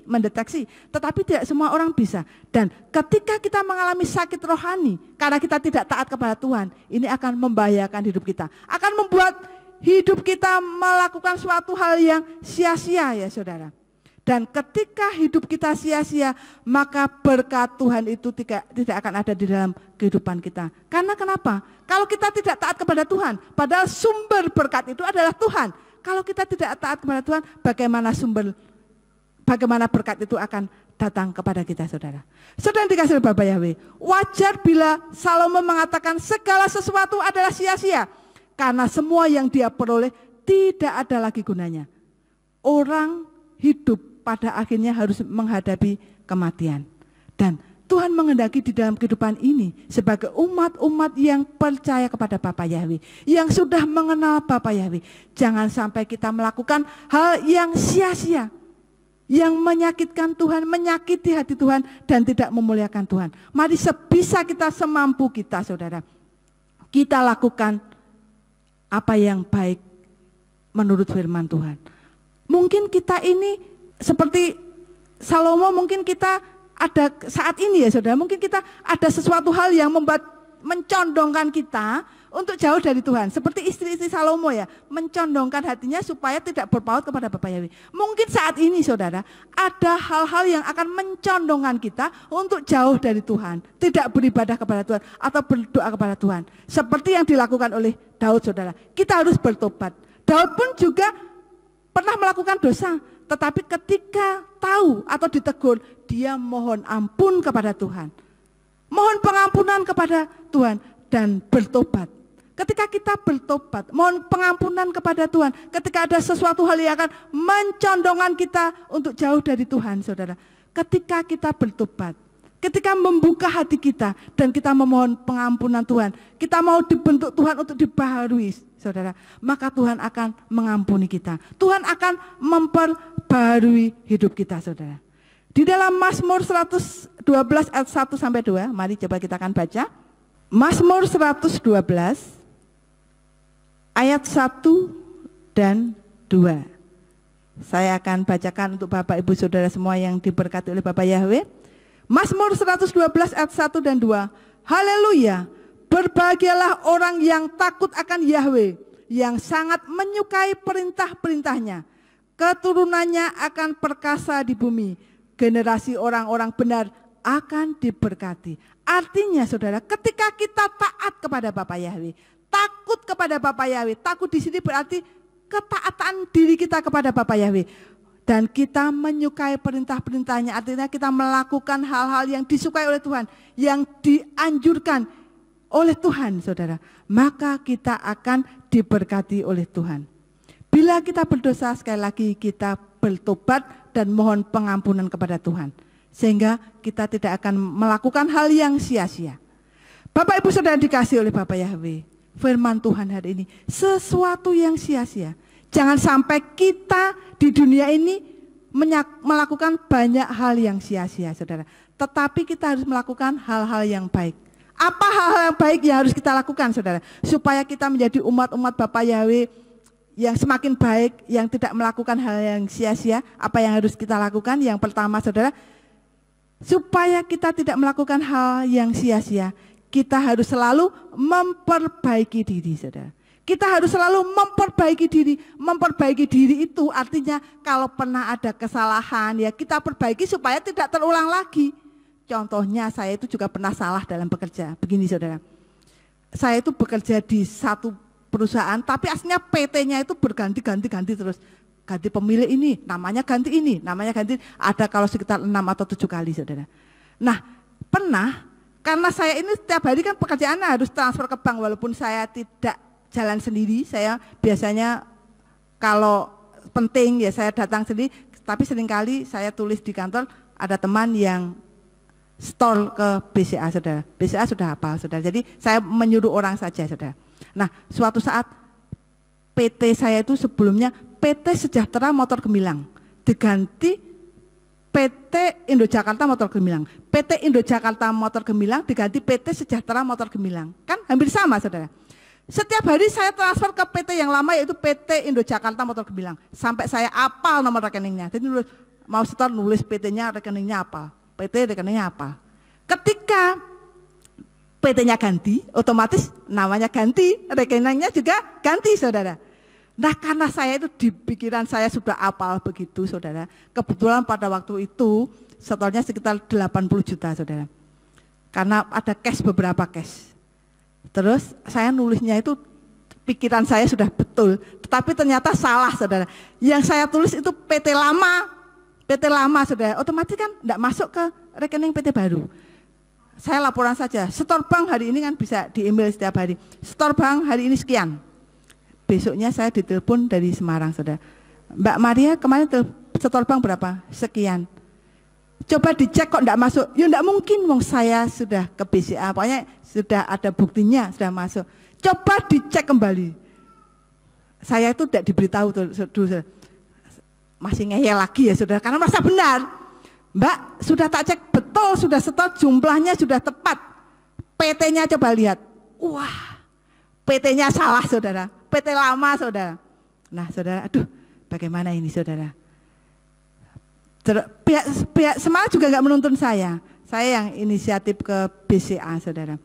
mendeteksi, tetapi tidak semua orang bisa. Dan ketika kita mengalami sakit rohani karena kita tidak taat kepada Tuhan, ini akan membahayakan hidup kita, akan membuat hidup kita melakukan suatu hal yang sia-sia ya saudara. Dan ketika hidup kita sia-sia, maka berkat Tuhan itu tidak akan ada di dalam kehidupan kita. Karena kenapa? Kalau kita tidak taat kepada Tuhan, padahal sumber berkat itu adalah Tuhan. Kalau kita tidak taat kepada Tuhan, bagaimana berkat itu akan datang kepada kita saudara. Saudara yang dikasih oleh Bapa Yahwe, wajar bila Salomo mengatakan segala sesuatu adalah sia-sia. Karena semua yang dia peroleh tidak ada lagi gunanya. Orang hidup pada akhirnya harus menghadapi kematian. Dan Tuhan mengendaki di dalam kehidupan ini sebagai umat-umat yang percaya kepada Bapa Yahweh, yang sudah mengenal Bapa Yahweh. Jangan sampai kita melakukan hal yang sia-sia, yang menyakitkan Tuhan, menyakiti hati Tuhan, dan tidak memuliakan Tuhan. Mari sebisa kita, semampu kita, saudara, kita lakukan apa yang baik menurut firman Tuhan. Mungkin kita ini seperti Salomo, mungkin kita ada saat ini ya saudara, mungkin kita ada sesuatu hal yang mencondongkan kita untuk jauh dari Tuhan. Seperti istri-istri Salomo ya, mencondongkan hatinya supaya tidak berpaut kepada Bapa Yahweh. Mungkin saat ini saudara, ada hal-hal yang akan mencondongkan kita untuk jauh dari Tuhan, tidak beribadah kepada Tuhan atau berdoa kepada Tuhan. Seperti yang dilakukan oleh Daud saudara. Kita harus bertobat. Daud pun juga pernah melakukan dosa, tetapi ketika tahu atau ditegur, dia mohon ampun kepada Tuhan. Mohon pengampunan kepada Tuhan dan bertobat. Ketika kita bertobat, mohon pengampunan kepada Tuhan. Ketika ada sesuatu hal yang akan mencondongkan kita untuk jauh dari Tuhan, saudara. Ketika kita bertobat, ketika membuka hati kita dan kita memohon pengampunan Tuhan, kita mau dibentuk Tuhan untuk dibaharui, saudara, maka Tuhan akan mengampuni kita. Tuhan akan memperbaharui hidup kita, saudara. Di dalam Mazmur 112 ayat 1 sampai 2, mari coba kita akan baca. Mazmur 112 ayat 1 dan 2. Saya akan bacakan untuk Bapak Ibu Saudara semua yang diberkati oleh Bapa Yahweh. Mazmur 112 ayat 1 dan 2. Haleluya, berbahagialah orang yang takut akan Yahweh, yang sangat menyukai perintah-perintahnya. Keturunannya akan perkasa di bumi, generasi orang-orang benar akan diberkati. Artinya saudara, ketika kita taat kepada Bapa Yahweh, takut kepada Bapa Yahweh, takut di sini berarti ketaatan diri kita kepada Bapa Yahweh. Dan kita menyukai perintah-perintahnya, artinya kita melakukan hal-hal yang disukai oleh Tuhan, yang dianjurkan oleh Tuhan, saudara. Maka kita akan diberkati oleh Tuhan. Bila kita berdosa, sekali lagi kita bertobat dan mohon pengampunan kepada Tuhan. Sehingga kita tidak akan melakukan hal yang sia-sia. Bapak Ibu Saudara dikasih oleh Bapa Yahweh, firman Tuhan hari ini, sesuatu yang sia-sia. Jangan sampai kita di dunia ini melakukan banyak hal yang sia-sia, saudara. Tetapi kita harus melakukan hal-hal yang baik. Apa hal-hal yang baik yang harus kita lakukan, saudara? Supaya kita menjadi umat-umat Bapa Yahweh yang semakin baik, yang tidak melakukan hal yang sia-sia. Apa yang harus kita lakukan? Yang pertama, saudara, supaya kita tidak melakukan hal yang sia-sia, kita harus selalu memperbaiki diri, saudara. Kita harus selalu memperbaiki diri. Memperbaiki diri itu artinya kalau pernah ada kesalahan ya kita perbaiki supaya tidak terulang lagi. Contohnya saya itu juga pernah salah dalam bekerja. Begini saudara, saya itu bekerja di satu perusahaan tapi aslinya PT-nya itu berganti-ganti terus. Ganti pemilik ini, namanya ganti ini, namanya ganti. Ada kalau sekitar 6 atau 7 kali saudara. Nah pernah, karena saya ini setiap hari kan pekerjaan harus transfer ke bank walaupun saya tidak jalan sendiri, saya biasanya kalau penting ya saya datang sendiri, tapi seringkali saya tulis di kantor ada teman yang store ke BCA saudara. BCA sudah hafal saudara, jadi saya menyuruh orang saja saudara. Nah suatu saat PT saya itu sebelumnya PT Sejahtera Motor Gemilang diganti PT Indo Jakarta Motor Gemilang. PT Indo Jakarta Motor Gemilang diganti PT Sejahtera Motor Gemilang, kan hampir sama saudara. Setiap hari saya transfer ke PT yang lama yaitu PT Indo Jakarta Motor Gemilang. Sampai saya apal nomor rekeningnya. Jadi mau setor nulis PT-nya rekeningnya apa, PT rekeningnya apa. Ketika PT-nya ganti, otomatis namanya ganti, rekeningnya juga ganti saudara. Nah karena saya itu di pikiran saya sudah apal begitu saudara. Kebetulan pada waktu itu setornya sekitar 80 juta saudara. Karena ada cash, beberapa cash. Terus saya nulisnya itu pikiran saya sudah betul, tetapi ternyata salah saudara. Yang saya tulis itu PT lama saudara, otomatis kan tidak masuk ke rekening PT baru. Saya laporan saja, setor bank hari ini kan bisa di email setiap hari, setor bank hari ini sekian. Besoknya saya ditelepon dari Semarang saudara, Mbak Maria kemarin setor bank berapa? Sekian. Coba dicek kok enggak masuk. Ya enggak mungkin, wong saya sudah ke BCA, pokoknya sudah ada buktinya sudah masuk. Coba dicek kembali. Saya itu tidak diberitahu tuh, masih ngeyel lagi ya saudara, karena merasa benar. Mbak, sudah tak cek betul, sudah setor, jumlahnya sudah tepat. PT-nya coba lihat. Wah, PT-nya salah saudara, PT lama saudara. Nah saudara, aduh bagaimana ini saudara. Pihak Semangat juga nggak menuntun saya yang inisiatif ke BCA saudara.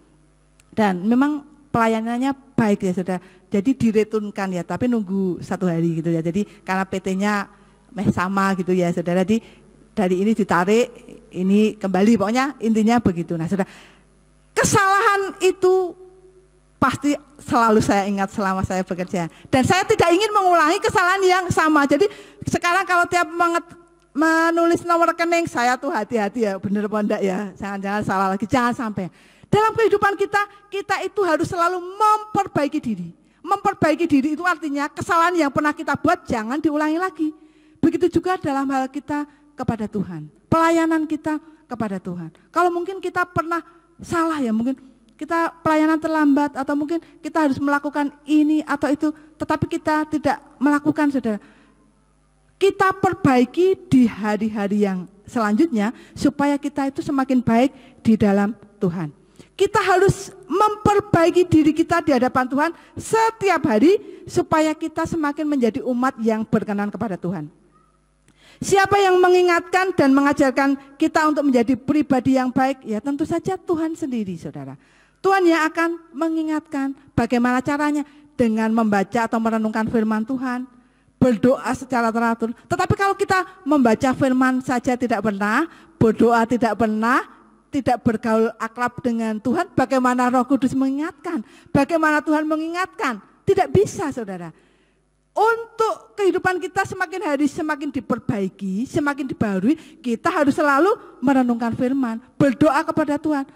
Dan memang pelayanannya baik ya saudara. Jadi diretunkan ya, tapi nunggu 1 hari gitu ya. Jadi karena PT-nya sama gitu ya saudara. Jadi dari ini ditarik, ini kembali, pokoknya intinya begitu. Nah saudara, kesalahan itu pasti selalu saya ingat selama saya bekerja. Dan saya tidak ingin mengulangi kesalahan yang sama. Jadi sekarang kalau tiap menulis nomor rekening, saya tuh hati-hati ya, bener apa enggak ya, jangan salah lagi, jangan sampai. Dalam kehidupan kita itu harus selalu memperbaiki diri. Memperbaiki diri itu artinya kesalahan yang pernah kita buat jangan diulangi lagi. Begitu juga dalam hal kita kepada Tuhan, pelayanan kita kepada Tuhan. Kalau mungkin kita pernah salah ya, mungkin kita pelayanan terlambat atau mungkin kita harus melakukan ini atau itu, tetapi kita tidak melakukan saudara. Kita perbaiki di hari-hari yang selanjutnya supaya kita itu semakin baik di dalam Tuhan. Kita harus memperbaiki diri kita di hadapan Tuhan setiap hari supaya kita semakin menjadi umat yang berkenan kepada Tuhan. Siapa yang mengingatkan dan mengajarkan kita untuk menjadi pribadi yang baik? Ya tentu saja Tuhan sendiri saudara. Tuhan yang akan mengingatkan bagaimana caranya dengan membaca atau merenungkan firman Tuhan, berdoa secara teratur. Tetapi kalau kita membaca firman saja tidak pernah, berdoa tidak pernah, tidak bergaul akrab dengan Tuhan, bagaimana Roh Kudus mengingatkan? Bagaimana Tuhan mengingatkan? Tidak bisa saudara. Untuk kehidupan kita semakin hari semakin diperbaiki, semakin dibaharui, kita harus selalu merenungkan firman, berdoa kepada Tuhan.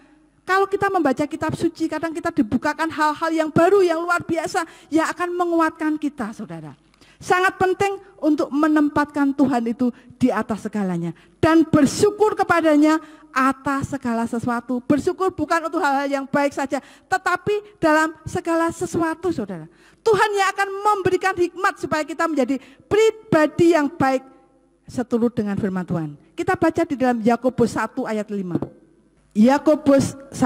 Kalau kita membaca kitab suci, kadang kita dibukakan hal-hal yang baru, yang luar biasa, yang akan menguatkan kita saudara. Sangat penting untuk menempatkan Tuhan itu di atas segalanya. Dan bersyukur kepadanya atas segala sesuatu. Bersyukur bukan untuk hal-hal yang baik saja, tetapi dalam segala sesuatu saudara. Tuhan yang akan memberikan hikmat supaya kita menjadi pribadi yang baik seturut dengan firman Tuhan. Kita baca di dalam Yakobus 1 ayat 5. Yakobus 1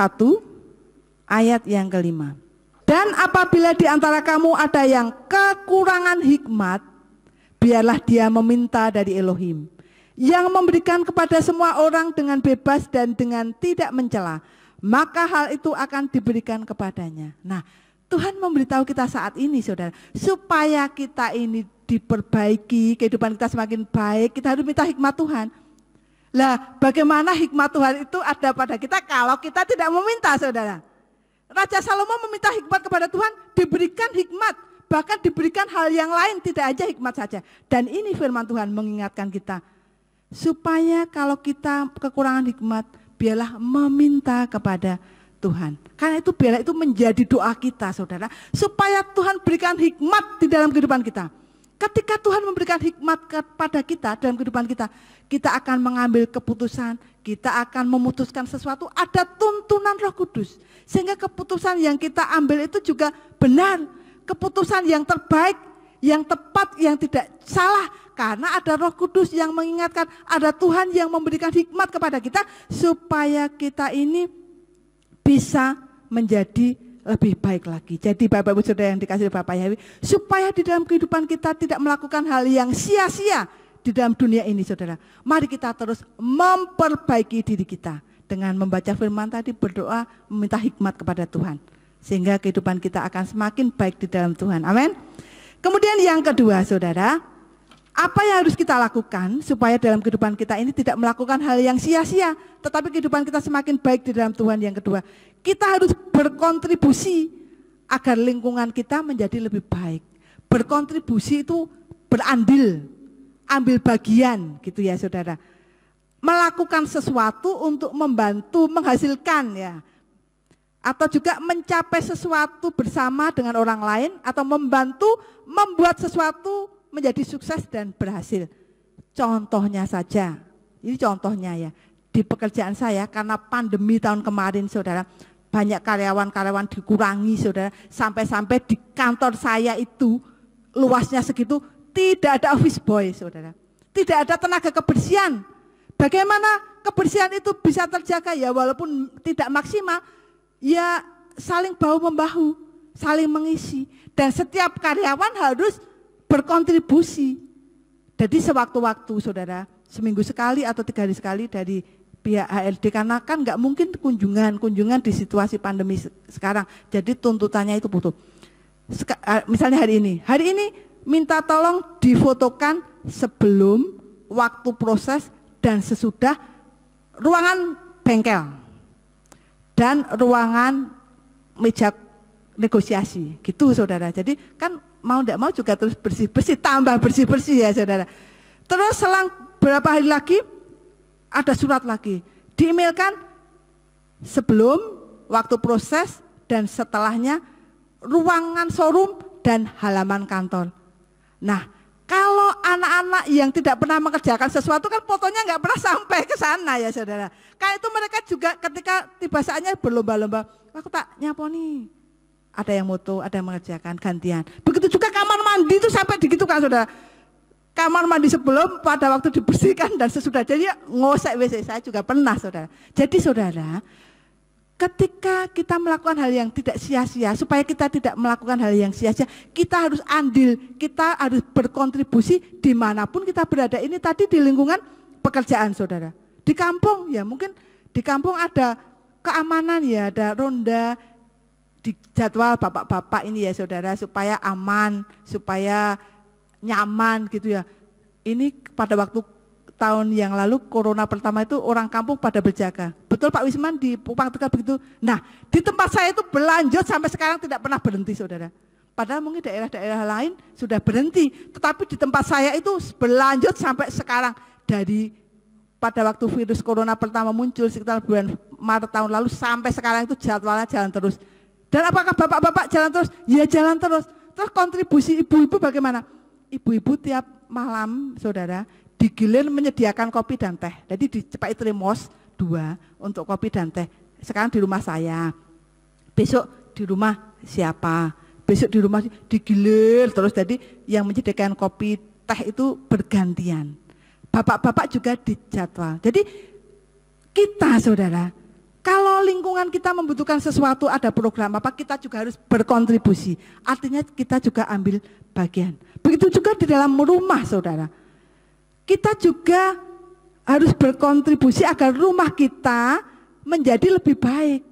ayat yang ke-5. Dan apabila di antara kamu ada yang kekurangan hikmat, biarlah dia meminta dari Elohim, yang memberikan kepada semua orang dengan bebas dan dengan tidak mencela, maka hal itu akan diberikan kepadanya. Nah, Tuhan memberitahu kita saat ini saudara, supaya kita ini diperbaiki, kehidupan kita semakin baik, kita harus minta hikmat Tuhan. Lah, bagaimana hikmat Tuhan itu ada pada kita kalau kita tidak meminta saudara? Raja Salomo meminta hikmat kepada Tuhan, diberikan hikmat, bahkan diberikan hal yang lain, tidak aja hikmat saja. Dan ini firman Tuhan mengingatkan kita, supaya kalau kita kekurangan hikmat, biarlah meminta kepada Tuhan. Karena itu biarlah itu menjadi doa kita saudara, supaya Tuhan berikan hikmat di dalam kehidupan kita. Ketika Tuhan memberikan hikmat kepada kita dalam kehidupan kita, kita akan mengambil keputusan, kita akan memutuskan sesuatu, ada tuntunan Roh Kudus. Sehingga keputusan yang kita ambil itu juga benar, keputusan yang terbaik, yang tepat, yang tidak salah. Karena ada Roh Kudus yang mengingatkan, ada Tuhan yang memberikan hikmat kepada kita, supaya kita ini bisa menjadi lebih baik lagi. Jadi Bapak Ibu Saudara yang dikasihi Bapak Yahweh, supaya di dalam kehidupan kita tidak melakukan hal yang sia-sia di dalam dunia ini saudara. Mari kita terus memperbaiki diri kita dengan membaca firman tadi, berdoa, meminta hikmat kepada Tuhan. Sehingga kehidupan kita akan semakin baik di dalam Tuhan. Amin. Kemudian yang kedua saudara, apa yang harus kita lakukan supaya dalam kehidupan kita ini tidak melakukan hal yang sia-sia, tetapi kehidupan kita semakin baik di dalam Tuhan. Yang kedua, kita harus berkontribusi agar lingkungan kita menjadi lebih baik. Berkontribusi itu berandil, ambil bagian gitu ya saudara. Melakukan sesuatu untuk membantu menghasilkan ya. Atau juga mencapai sesuatu bersama dengan orang lain, atau membantu membuat sesuatu menjadi sukses dan berhasil. Contohnya saja Ini contohnya ya, di pekerjaan saya karena pandemi tahun kemarin saudara, banyak karyawan-karyawan dikurangi saudara, sampai-sampai di kantor saya itu luasnya segitu tidak ada office boy saudara, tidak ada tenaga kebersihan. Bagaimana kebersihan itu bisa terjaga ya, walaupun tidak maksimal, ya saling bahu-membahu, saling mengisi, dan setiap karyawan harus berkontribusi. Jadi sewaktu-waktu saudara, seminggu sekali atau 3 hari sekali dari pihak HRD, karena kan nggak mungkin kunjungan di situasi pandemi sekarang. Jadi tuntutannya itu butuh. Misalnya hari ini minta tolong difotokan sebelum, waktu proses, dan sesudah ruangan bengkel dan ruangan meja negosiasi, gitu saudara. Jadi kan mau tidak mau juga terus bersih-bersih, tambah bersih-bersih ya saudara. Terus selang berapa hari lagi ada surat lagi, diemailkan sebelum, waktu proses, dan setelahnya ruangan showroom dan halaman kantor. Nah, kalau anak-anak yang tidak pernah mengerjakan sesuatu kan fotonya nggak pernah sampai ke sana ya saudara. Kayak itu mereka juga ketika tiba saatnya berlomba-lomba, aku tak nyaponi. Ada yang moto, ada yang mengerjakan gantian. Begitu juga kamar mandi itu sampai begitu kan saudara. Kamar mandi sebelum, pada waktu dibersihkan, dan sesudah. Jadi ngosek WC saya juga pernah saudara. Jadi saudara, ketika kita melakukan hal yang tidak sia-sia, supaya kita tidak melakukan hal yang sia-sia, kita harus andil, kita harus berkontribusi dimanapun kita berada. Ini tadi di lingkungan pekerjaan saudara. Di kampung ya mungkin di kampung ada keamanan ya, ada ronda, di jadwal bapak-bapak ini ya saudara, supaya aman, supaya nyaman gitu ya. Ini pada waktu tahun yang lalu corona pertama itu orang kampung pada berjaga. Betul Pak Wisman di Pupang Tegal begitu. Nah di tempat saya itu berlanjut sampai sekarang tidak pernah berhenti saudara. Padahal mungkin daerah-daerah lain sudah berhenti, tetapi di tempat saya itu berlanjut sampai sekarang. Dari pada waktu virus corona pertama muncul sekitar bulan Maret tahun lalu sampai sekarang itu jadwalnya jalan terus. Dan apakah bapak-bapak jalan terus? Ya jalan terus. Terus kontribusi ibu-ibu bagaimana? Ibu-ibu tiap malam saudara digilir menyediakan kopi dan teh. Jadi di Cepai Trimos 2 untuk kopi dan teh. Sekarang di rumah saya. Besok di rumah siapa? Besok di rumah digilir terus. Jadi yang menyediakan kopi teh itu bergantian. Bapak-bapak juga dijadwal. Jadi kita saudara, kalau lingkungan kita membutuhkan sesuatu, ada program apa, kita juga harus berkontribusi. Artinya kita juga ambil bagian. Begitu juga di dalam rumah saudara. Kita juga harus berkontribusi agar rumah kita menjadi lebih baik.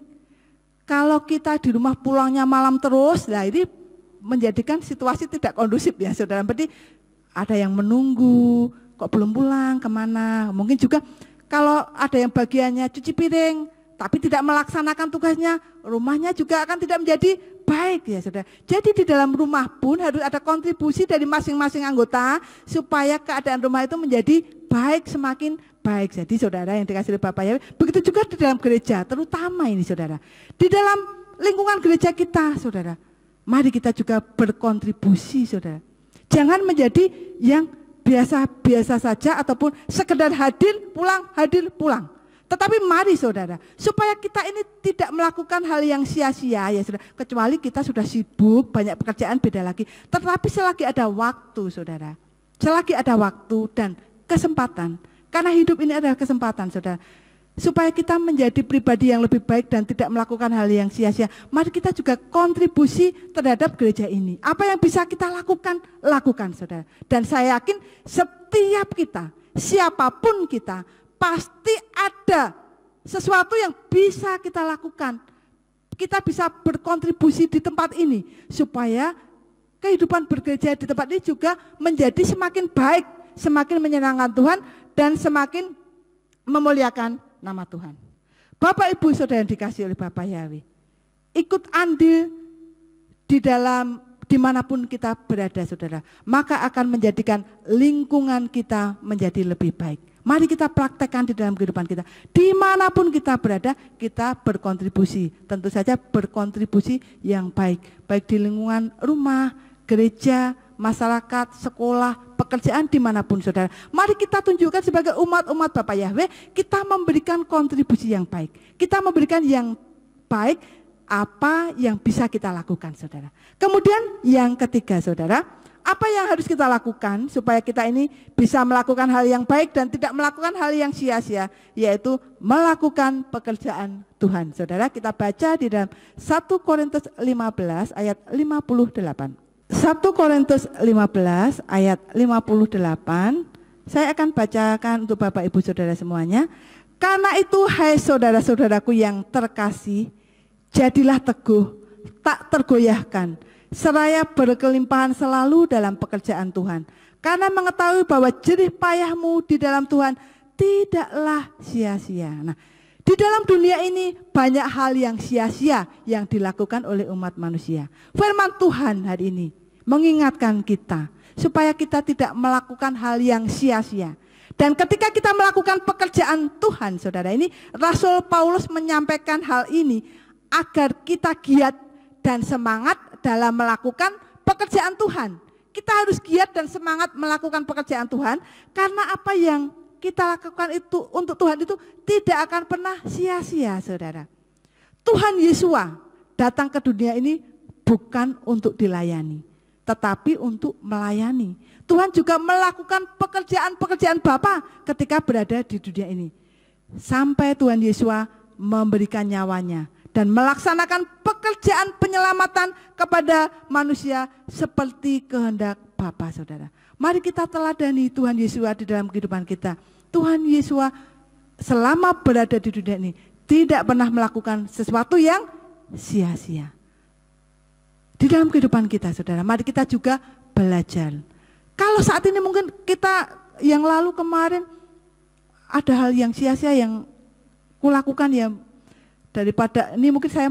Kalau kita di rumah pulangnya malam terus, nah ini menjadikan situasi tidak kondusif ya saudara. Berarti ada yang menunggu, kok belum pulang, kemana. Mungkin juga kalau ada yang bagiannya cuci piring, tapi tidak melaksanakan tugasnya, rumahnya juga akan tidak menjadi baik ya saudara. Jadi di dalam rumah pun harus ada kontribusi dari masing-masing anggota supaya keadaan rumah itu menjadi baik, semakin baik. Jadi saudara yang dikasih oleh Bapak Yahweh, begitu juga di dalam gereja, terutama ini saudara. Di dalam lingkungan gereja kita saudara, mari kita juga berkontribusi saudara. Jangan menjadi yang biasa-biasa saja ataupun sekedar hadir pulang. Tetapi mari saudara, supaya kita ini tidak melakukan hal yang sia-sia ya saudara. Kecuali kita sudah sibuk, banyak pekerjaan beda lagi. Tetapi selagi ada waktu saudara, selagi ada waktu dan kesempatan. Karena hidup ini adalah kesempatan saudara. Supaya kita menjadi pribadi yang lebih baik dan tidak melakukan hal yang sia-sia. Mari kita juga kontribusi terhadap gereja ini. Apa yang bisa kita lakukan, lakukan saudara. Dan saya yakin setiap kita, siapapun kita, pasti ada sesuatu yang bisa kita lakukan. Kita bisa berkontribusi di tempat ini supaya kehidupan bergereja di tempat ini juga menjadi semakin baik, semakin menyenangkan Tuhan dan semakin memuliakan nama Tuhan. Bapak Ibu Saudara yang dikasihi oleh Bapak Yahweh, ikut andil di dalam dimanapun kita berada saudara, maka akan menjadikan lingkungan kita menjadi lebih baik. Mari kita praktekkan di dalam kehidupan kita. Dimanapun kita berada, kita berkontribusi. Tentu saja berkontribusi yang baik. Baik di lingkungan rumah, gereja, masyarakat, sekolah, pekerjaan. pekerjaan dimanapun saudara. Mari kita tunjukkan sebagai umat-umat Bapa Yahweh, kita memberikan kontribusi yang baik. Kita memberikan yang baik apa yang bisa kita lakukan saudara. Kemudian yang ketiga saudara, apa yang harus kita lakukan supaya kita ini bisa melakukan hal yang baik dan tidak melakukan hal yang sia-sia, yaitu melakukan pekerjaan Tuhan. Saudara, kita baca di dalam 1 Korintus 15 ayat 58. 1 Korintus 15 ayat 58, saya akan bacakan untuk Bapak Ibu Saudara semuanya. Karena itu hai saudara-saudaraku yang terkasih, jadilah teguh, tak tergoyahkan, seraya berkelimpahan selalu dalam pekerjaan Tuhan. Karena mengetahui bahwa jerih payahmu di dalam Tuhan tidaklah sia-sia. Nah, di dalam dunia ini banyak hal yang sia-sia yang dilakukan oleh umat manusia. Firman Tuhan hari ini mengingatkan kita supaya kita tidak melakukan hal yang sia-sia. Dan ketika kita melakukan pekerjaan Tuhan, saudara, ini Rasul Paulus menyampaikan hal ini agar kita giat dan semangat dalam melakukan pekerjaan Tuhan. Kita harus giat dan semangat melakukan pekerjaan Tuhan, karena apa yang kita lakukan itu untuk Tuhan itu tidak akan pernah sia-sia, saudara. Tuhan Yesus datang ke dunia ini bukan untuk dilayani, tetapi untuk melayani. Tuhan juga melakukan pekerjaan-pekerjaan Bapa ketika berada di dunia ini. Sampai Tuhan Yesus memberikan nyawanya dan melaksanakan pekerjaan penyelamatan kepada manusia seperti kehendak Bapa, saudara. Mari kita teladani Tuhan Yesus di dalam kehidupan kita. Tuhan Yesus selama berada di dunia ini tidak pernah melakukan sesuatu yang sia-sia. Di dalam kehidupan kita, saudara, mari kita juga belajar. Kalau saat ini mungkin kita yang lalu kemarin ada hal yang sia-sia yang kulakukan ya, daripada ini mungkin saya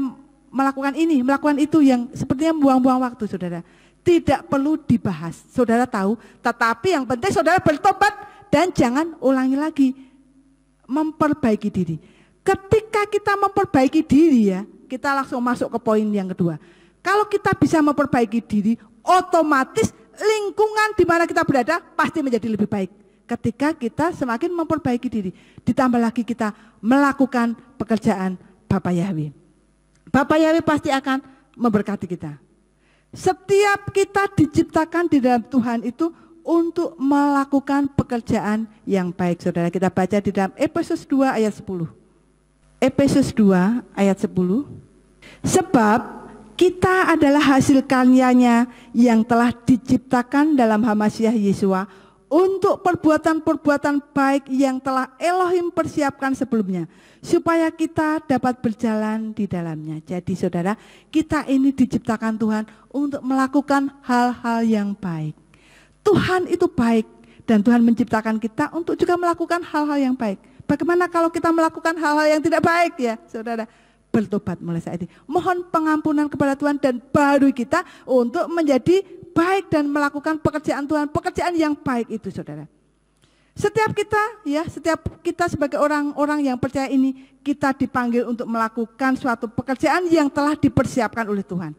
melakukan ini, melakukan itu yang sepertinya buang-buang waktu, saudara. Tidak perlu dibahas, saudara tahu, tetapi yang penting saudara bertobat dan jangan ulangi lagi. Memperbaiki diri. Ketika kita memperbaiki diri ya, kita langsung masuk ke poin yang kedua. Kalau kita bisa memperbaiki diri, otomatis lingkungan di mana kita berada pasti menjadi lebih baik. Ketika kita semakin memperbaiki diri, ditambah lagi kita melakukan pekerjaan Bapa Yahweh. Bapa Yahweh pasti akan memberkati kita. Setiap kita diciptakan di dalam Tuhan itu untuk melakukan pekerjaan yang baik, saudara. Kita baca di dalam Efesus 2 ayat 10. Efesus 2 ayat 10. Sebab kita adalah hasil karyanya yang telah diciptakan dalam Hamasiah Yesua untuk perbuatan-perbuatan baik yang telah Elohim persiapkan sebelumnya, supaya kita dapat berjalan di dalamnya. Jadi saudara, kita ini diciptakan Tuhan untuk melakukan hal-hal yang baik. Tuhan itu baik dan Tuhan menciptakan kita untuk juga melakukan hal-hal yang baik. Bagaimana kalau kita melakukan hal-hal yang tidak baik ya, saudara? Bertobat mulai saat ini. Mohon pengampunan kepada Tuhan dan baru kita untuk menjadi baik dan melakukan pekerjaan Tuhan, pekerjaan yang baik itu, saudara. Setiap kita sebagai orang-orang yang percaya ini, kita dipanggil untuk melakukan suatu pekerjaan yang telah dipersiapkan oleh Tuhan.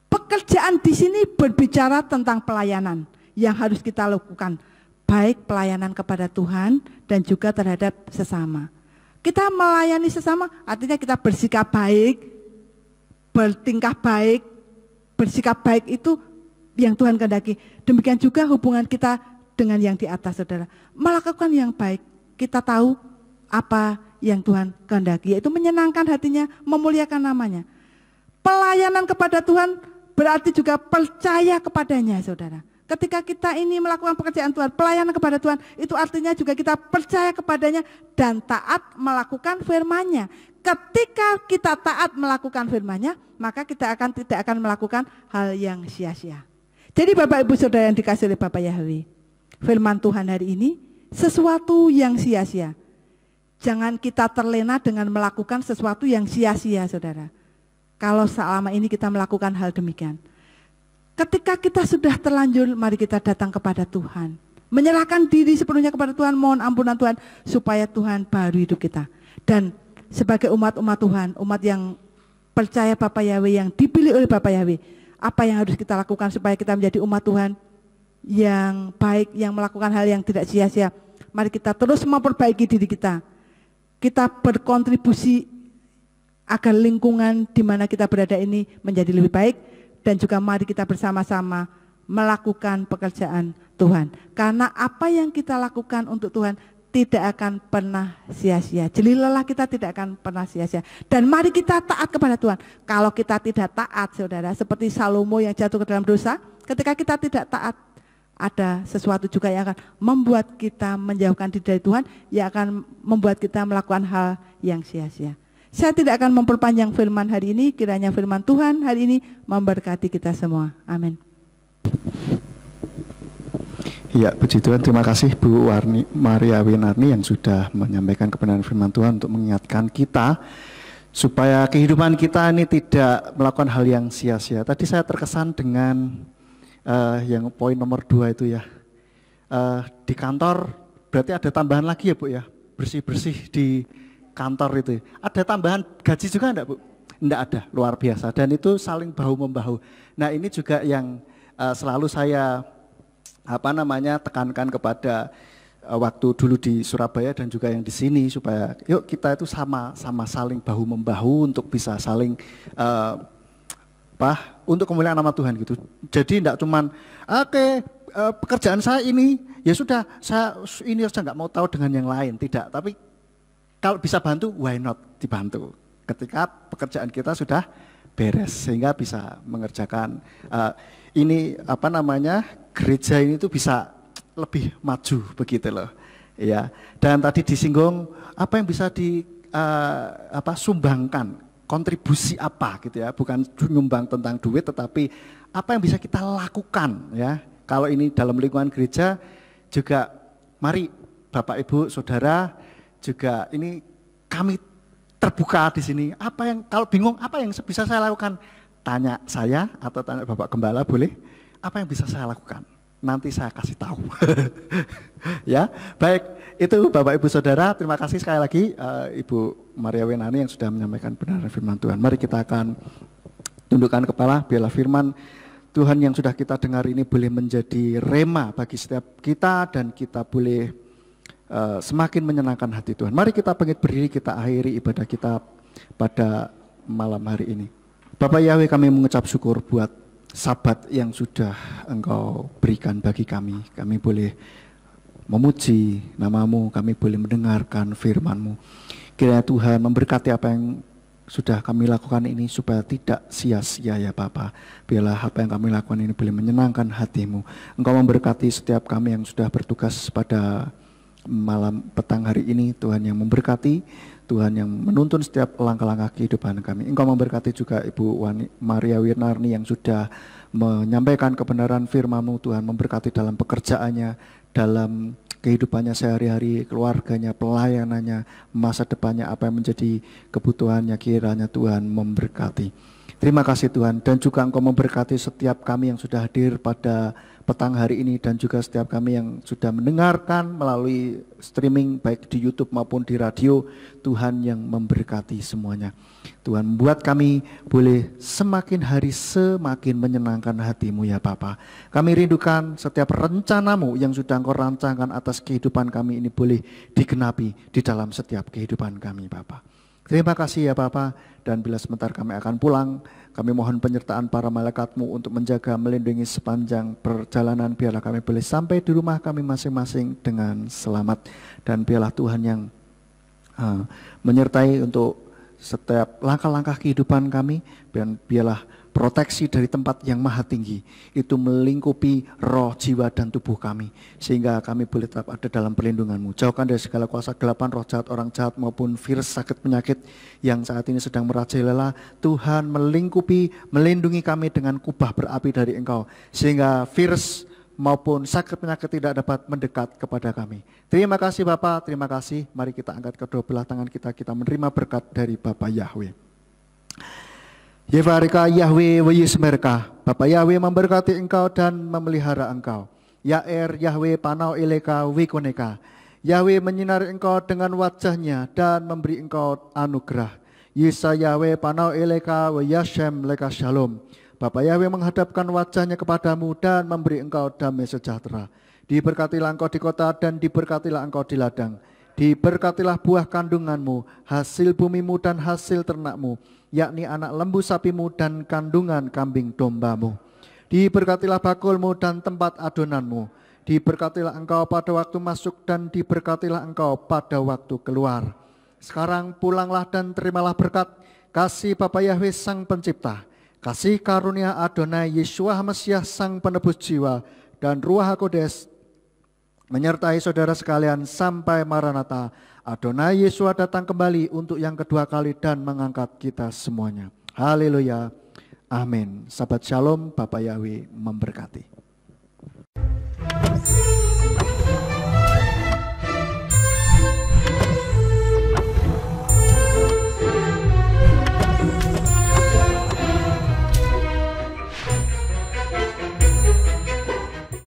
Pekerjaan di sini berbicara tentang pelayanan yang harus kita lakukan, baik pelayanan kepada Tuhan dan juga terhadap sesama. Kita melayani sesama, artinya kita bersikap baik, bertingkah baik, bersikap baik itu yang Tuhan kehendaki. Demikian juga hubungan kita dengan yang di atas, saudara. Melakukan yang baik, kita tahu apa yang Tuhan kehendaki, yaitu menyenangkan hatinya, memuliakan namanya. Pelayanan kepada Tuhan berarti juga percaya kepadanya, saudara. Ketika kita ini melakukan pekerjaan Tuhan, pelayanan kepada Tuhan, itu artinya juga kita percaya kepadanya dan taat melakukan firman-Nya. Ketika kita taat melakukan firman-Nya, maka kita tidak akan melakukan hal yang sia-sia. Jadi Bapak Ibu Saudara yang dikasihi oleh Bapa Yahweh, firman Tuhan hari ini sesuatu yang sia-sia. Jangan kita terlena dengan melakukan sesuatu yang sia-sia, saudara. Kalau selama ini kita melakukan hal demikian. Ketika kita sudah terlanjur, mari kita datang kepada Tuhan. Menyerahkan diri sepenuhnya kepada Tuhan, mohon ampunan Tuhan, supaya Tuhan baru hidup kita. Dan sebagai umat-umat Tuhan, umat yang percaya Bapa Yahweh, yang dipilih oleh Bapa Yahweh, apa yang harus kita lakukan supaya kita menjadi umat Tuhan yang baik, yang melakukan hal yang tidak sia-sia. Mari kita terus memperbaiki diri kita. Kita berkontribusi agar lingkungan di mana kita berada ini menjadi lebih baik, dan juga mari kita bersama-sama melakukan pekerjaan Tuhan. Karena apa yang kita lakukan untuk Tuhan tidak akan pernah sia-sia. Jeli lelah kita tidak akan pernah sia-sia. Dan mari kita taat kepada Tuhan. Kalau kita tidak taat, saudara, seperti Salomo yang jatuh ke dalam dosa, ketika kita tidak taat, ada sesuatu juga yang akan membuat kita menjauhkan diri dari Tuhan, yang akan membuat kita melakukan hal yang sia-sia. Saya tidak akan memperpanjang firman hari ini, kiranya firman Tuhan hari ini memberkati kita semua. Amin. Ya, puji Tuhan, terima kasih Bu Maria Winarni yang sudah menyampaikan kebenaran firman Tuhan untuk mengingatkan kita supaya kehidupan kita ini tidak melakukan hal yang sia-sia. Tadi saya terkesan dengan yang poin nomor 2 itu ya. Di kantor berarti ada tambahan lagi ya Bu ya, bersih-bersih di kantor itu. Ada tambahan gaji juga enggak Bu? Enggak ada, luar biasa. Dan itu saling bahu-membahu. Nah ini juga yang selalu saya tekankan kepada waktu dulu di Surabaya dan juga yang di sini, supaya yuk kita itu sama saling bahu membahu untuk bisa saling untuk kemuliaan nama Tuhan gitu. Jadi tidak cuman pekerjaan saya ini ya sudah, saya ini saja nggak mau tahu dengan yang lain, tidak. Tapi kalau bisa bantu, why not dibantu ketika pekerjaan kita sudah beres sehingga bisa mengerjakan gereja ini tuh bisa lebih maju begitu loh. Ya. Dan tadi disinggung apa yang bisa sumbangkan, kontribusi apa gitu ya, bukan nyumbang tentang duit tetapi apa yang bisa kita lakukan ya. Kalau ini dalam lingkungan gereja juga mari Bapak Ibu Saudara juga ini kami terbuka di sini. Apa yang kalau bingung apa yang bisa saya lakukan? Tanya saya atau tanya Bapak Gembala boleh. Apa yang bisa saya lakukan? Nanti saya kasih tahu. Ya, baik. Itu Bapak Ibu Saudara, terima kasih sekali lagi Ibu Maria Winarni yang sudah menyampaikan benar firman Tuhan. Mari kita akan tundukkan kepala, biarlah firman Tuhan yang sudah kita dengar ini boleh menjadi rema bagi setiap kita dan kita boleh semakin menyenangkan hati Tuhan. Mari kita bangkit berdiri, kita akhiri ibadah kita pada malam hari ini. Bapak Yahweh, kami mengucap syukur buat Sabat yang sudah Engkau berikan bagi kami. Kami boleh memuji nama-Mu, kami boleh mendengarkan firman-Mu. Kiranya Tuhan memberkati apa yang sudah kami lakukan ini supaya tidak sia-sia ya Bapa. Biarlah apa yang kami lakukan ini boleh menyenangkan hati-Mu. Engkau memberkati setiap kami yang sudah bertugas pada malam petang hari ini. Tuhan yang memberkati, Tuhan yang menuntun setiap langkah-langkah kehidupan kami. Engkau memberkati juga Ibu Maria Winarni yang sudah menyampaikan kebenaran firman-Mu. Tuhan memberkati dalam pekerjaannya, dalam kehidupannya sehari-hari, keluarganya, pelayanannya, masa depannya, apa yang menjadi kebutuhannya, kiranya Tuhan memberkati. Terima kasih Tuhan, dan juga Engkau memberkati setiap kami yang sudah hadir pada petang hari ini dan juga setiap kami yang sudah mendengarkan melalui streaming baik di YouTube maupun di radio. Tuhan yang memberkati semuanya. Tuhan membuat kami boleh semakin hari semakin menyenangkan hati-Mu ya Bapa. Kami rindukan setiap rencana-Mu yang sudah Engkau rancangkan atas kehidupan kami ini boleh digenapi di dalam setiap kehidupan kami Bapa. Terima kasih ya Bapa, dan bila sebentar kami akan pulang, kami mohon penyertaan para malaikat-Mu untuk menjaga, melindungi sepanjang perjalanan. Biarlah kami boleh sampai di rumah kami masing-masing dengan selamat. Dan biarlah Tuhan yang menyertai untuk setiap langkah-langkah kehidupan kami. Dan biarlah proteksi dari tempat yang maha tinggi itu melingkupi roh, jiwa, dan tubuh kami, sehingga kami boleh tetap ada dalam perlindungan-Mu. Jauhkan dari segala kuasa kegelapan, roh jahat, orang jahat, maupun virus sakit penyakit yang saat ini sedang merajalela. Tuhan melingkupi, melindungi kami dengan kubah berapi dari Engkau, sehingga virus maupun sakit penyakit tidak dapat mendekat kepada kami. Terima kasih Bapa, terima kasih. Mari kita angkat kedua belah tangan kita menerima berkat dari Bapa Yahweh. Yevarika Yahweh Wayismerka, Bapa Yahweh memberkati engkau dan memelihara engkau. Yair Yahweh panau ileka wikoneka, Yahweh menyinari engkau dengan wajahnya dan memberi engkau anugerah. Yesa Yahweh panau ileka wa yashem leka shalom. Bapa Yahweh menghadapkan wajahnya kepadamu dan memberi engkau damai sejahtera. Diberkatilah engkau di kota dan diberkatilah engkau di ladang. Diberkatilah buah kandunganmu, hasil bumimu dan hasil ternakmu, yakni anak lembu sapimu dan kandungan kambing dombamu. Diberkatilah bakulmu dan tempat adonanmu. Diberkatilah engkau pada waktu masuk dan diberkatilah engkau pada waktu keluar. Sekarang pulanglah dan terimalah berkat kasih Bapa Yahweh Sang Pencipta, kasih karunia Adonai Yeshua Mesias Sang Penebus jiwa, dan Ruach HaKodes menyertai saudara sekalian sampai Maranatha. Adonai Yeshua datang kembali untuk yang kedua kali dan mengangkat kita semuanya. Haleluya. Amin. Sahabat Shalom, Bapa Yahweh memberkati.